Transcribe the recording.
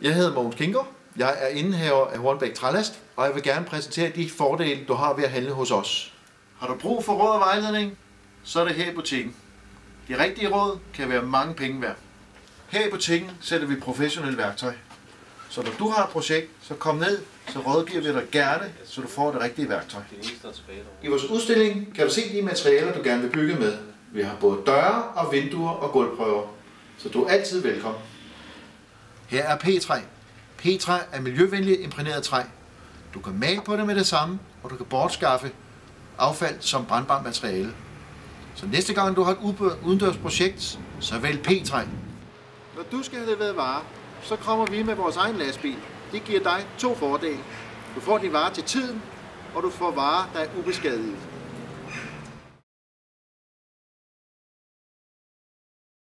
Jeg hedder Mogens Kingo. Jeg er indehaver af Hornbæk Trælast, og jeg vil gerne præsentere de fordele, du har ved at handle hos os. Har du brug for råd og vejledning, så er det her i butikken. De rigtige råd kan være mange penge værd. Her i butikken sætter vi professionelle værktøj. Så når du har et projekt, så kom ned, så rådgiver vi dig gerne, så du får det rigtige værktøj. I vores udstilling kan du se de materialer, du gerne vil bygge med. Vi har både døre og vinduer og gulvprøver, så du er altid velkommen. Her er P-træ. P-træ er miljøvenligt imprægneret træ. Du kan male på det med det samme, og du kan bortskaffe affald som brandbart materiale. Så næste gang du har et udendørs projekt, så vælg P-træ. Når du skal have leveret varer, så kommer vi med vores egen lastbil. Det giver dig 2 fordele. Du får dine varer til tiden, og du får varer, der er ubeskadiget.